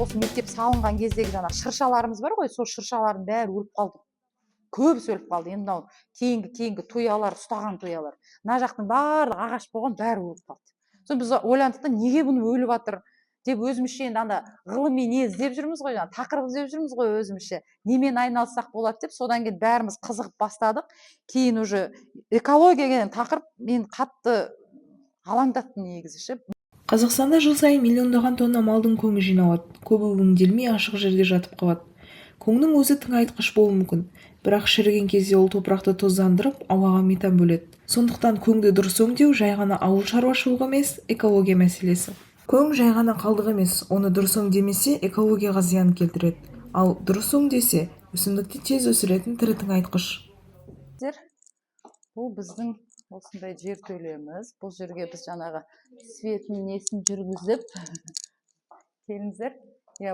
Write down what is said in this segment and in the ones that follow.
осы мектеп салынған кездегі жаңа шыршаларымыз бар ғой, сол шыршалардың бәрі өліп қалды. Көбісі өліп қалды. Енді мынау кейінгі туялар, ұстаған туялар. Мына жақтың барлық ағаш болған бәрі өліп қалды. Сосын біз ойландық та, неге бұны өліп жатыр деп өзімізше енді анда ғылыми не іздеп жүрміз ғой, жаңа тақырып іздеп жүрміз ғой өзімізше. Немен айналыссақ болады деп, содан кейін бәріміз қызығып бастадық. Кейін уже экология деген тақырып мені қатты алаңдатты негізі ше. Қазақстанда жыл сайын миллиондаған тонна малдың көңі жиналады. Көбі өңделмей ашық жерде жатып қалады. Көңнің өзі тыңайтқыш болуы мүмкін, бірақ шіріген кезде ол топырақты тұздандырып, ауаға метан бөледі. Сондықтан көңді дұрыс өңдеу жай ғана ауыл шаруашылығы емес, экология мәселесі. Көң жай ғана қалдық емес, оны дұрыс өңдемесе экологияға зиян келтіреді. Ал дұрыс өңдесе, өсімдікті тез өсіретін тірі тыңайтқыш. Бұл біздің осындай жер төлеміз. Бұл жерге біз жаңағы светін несін жүргізіп келіңіздер.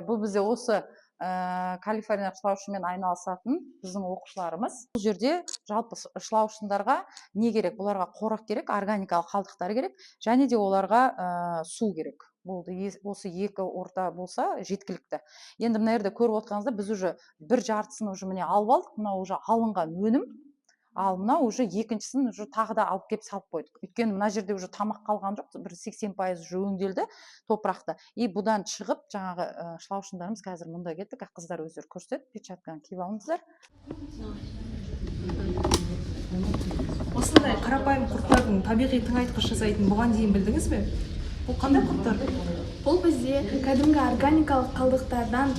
Бұл бізде осы Калифорния шылаушымен айналысатын біздің оқушыларымыз. Бұл жерде жалпы шылаушындарға не керек? Бұларға қорек керек, органикалық қалдықтар керек, және де оларға су керек. Осы екі орта болса жеткілікті. Енді мына жерде көріп отырғаныңызда біз уже бір жартысын уже міне алып алдық. Мына уже алынған өнім. Ал мына уже екіншісін уже тағы да алып келіп салып қойдық. Өйткені мына жерде уже тамақ қалған жоқ, бір 80% уже өңделді топырақты. И бұдан шығып жаңағы шылаушындарымыз қазір мұнда кеттік. Қыздар өздері көрсетеді, перчатканы киіп алыңыздар. Осындай қарапайым құрттардың табиғи тыңайтқыш жасайтын бұған дейін білдіңіз бе? Бұл қандай құрттар? Бұл бізде кәдімгі органикалық қалдықтардан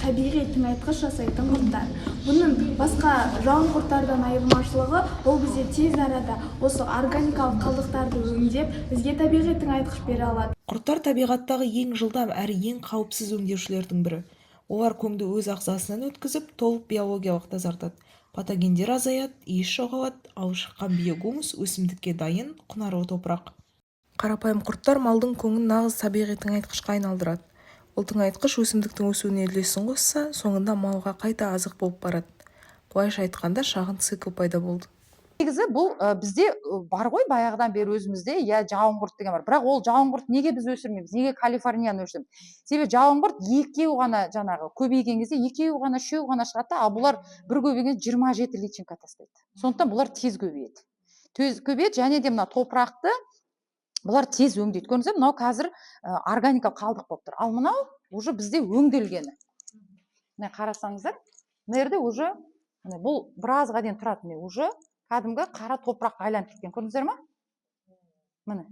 табиғи тыңайтқыш жасайтын құрттар. Бұның басқа жауын құрттардан айырмашылығы, ол бізде тез арада осы органикалық қалдықтарды өңдеп, бізге табиғи тыңайтқыш бере алады. Құрттар табиғаттағы ең жылдам әрі ең қауіпсіз өңдеушілердің бірі. Олар көңді өз ағзасынан өткізіп, толық биологиялық тазартады. Патогендер азаяды, иіс жоғалады, ал шыққан биогумус өсімдікке дайын, құнарлы топырақ. Қарапайым құрттар малдың көңін нағыз табиғи тыңайтқышқа айналдырады. Ол тыңайтқыш өсімдіктің өсуіне үлесін қосса, соңында малға қайта азық болып барады. Былайша айтқанда шағын цикл пайда болды. Негізі бұл бізде бар ғой баяғыдан бері өзімізде, жауын құрт деген бар. Бірақ ол жауын құрт неге біз өсірмейміз? Неге Калифорнияны өсіреміз? Себебі жауын құрт екеуі ғана жаңағы көбейген кезде екеуі ғана, үшеуі ғана шығады, ал бұлар бір көбейген 27 личинка тастайды. Сондықтан бұлар тез көбейеді. Тез көбейеді, және де мына топырақты бұлар тез өңдейді. Көрдіңіздер, мынау қазір органикалық қалдық болып тұр. Ал мынау уже бізде өңделгені. Міне қарасаңыздар, мына жерде уже бұл біразға дейін тұрады. Міне уже кәдімгі қара топыраққа айланып кеткен. Көрдіңіздер ме? Міне.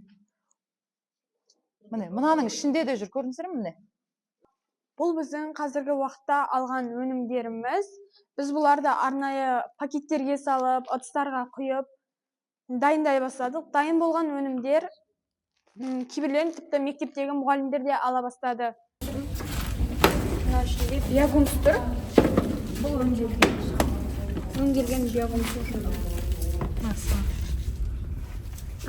Міне, мынаның ішінде де жүр. Көрдіңіздер ме? Міне. Бұл біздің қазіргі уақытта алған өнімдеріміз. Біз бұларды арнайы пакеттерге салып, ыдыстарға құйып дайындай бастадық. Дайын болған өнімдер кейбірлерін тіпті мектептегі мұғалімдер де ала бастады. Мына ішінде биогумус тұр. Бұл өңделген биогумус.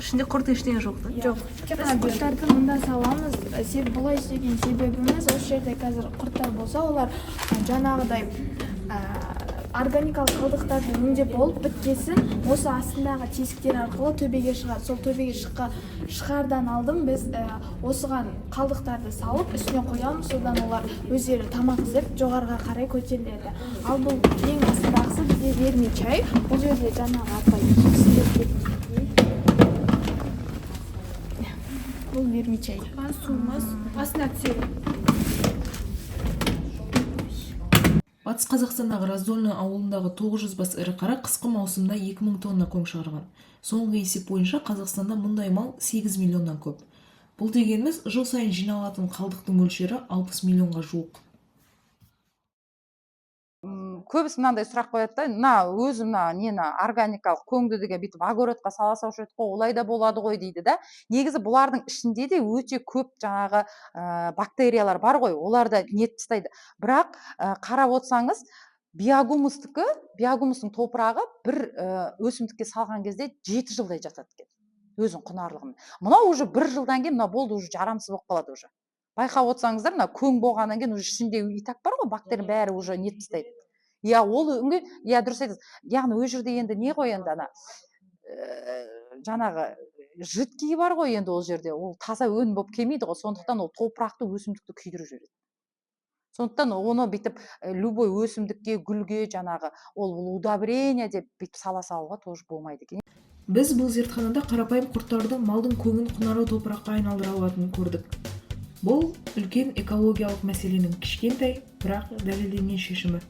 Ішінде құрт ештеңе жоқ та? Жоқ. Біз құрттарды мұнда саламыз. Бұлай істеген себебіміз, осы жерде қазір құрттар болса, олар жаңағыдай органикалық қалдықтарды өңдеп болып біткесін осы астындағы тесіктер арқылы төбеге шығады. Сол төбеге шығардан алдым біз осыған қалдықтарды салып, үстіне қоямыз, содан олар өздері тамақ іздеп жоғарыға қарай көтеріледі. Ал бұл ең астындағысы бізде вермичай. Бұл жерде жаңағы апай бұл вермичай. Суымыз астына түседі. Батыс Қазақстандағы Раздольный ауылындағы 900 бас ірі қара қысқы маусымда 2000 тонна көң шығарған. Соңғы есеп бойынша Қазақстанда мұндай мал 8 миллионнан көп. Бұл дегеніміз жыл сайын жиналатын қалдықтың мөлшері 60 миллионға жуық. Көбісі мынандай сұрақ қояды да, мына өзі нені органикалық көңді деген бүйтіп огородқа сала салушы еді ғой, олай да болады ғой дейді да. Негізі бұлардың ішінде де өте көп жаңағы бактериялар бар ғой, олар да нет тастайды. Бірақ қарап отырсаңыз, биогумустың топырағы бір өсімдікке салған кезде 7 жылдай жатады екен. Өзінің құнарлығымен. Мынау уже 1 жылдан кейін мына болды уже жарамсыз болып қалады уже. Байқап отырсаңыздар, мына көң болғаннан кейін уже ішінде итак бар ғой, бактерия бәрі уже нет тастайды. Ол өңге, дұрыс айтасыз. Яғни ол жерде енді не ғой енді ана жаңағы жидкий бар ғой енді ол жерде. Ол таза өнім болып келмейді ғой. Сондықтан ол топырақты өсімдікті күйдіріп жібереді. Сондықтан оны бүйтіп любой өсімдікке, гүлге жаңағы ол удобрение деп бүйтіп сала салуға тоже болмайды екен. Біз бұл зертханада қарапайым құрттардың малдың көңін құнарлы топыраққа айналдыра алатынын көрдік. Бұл үлкен экологиялық мәселенің кішкентай, бірақ дәлелденген шешімі.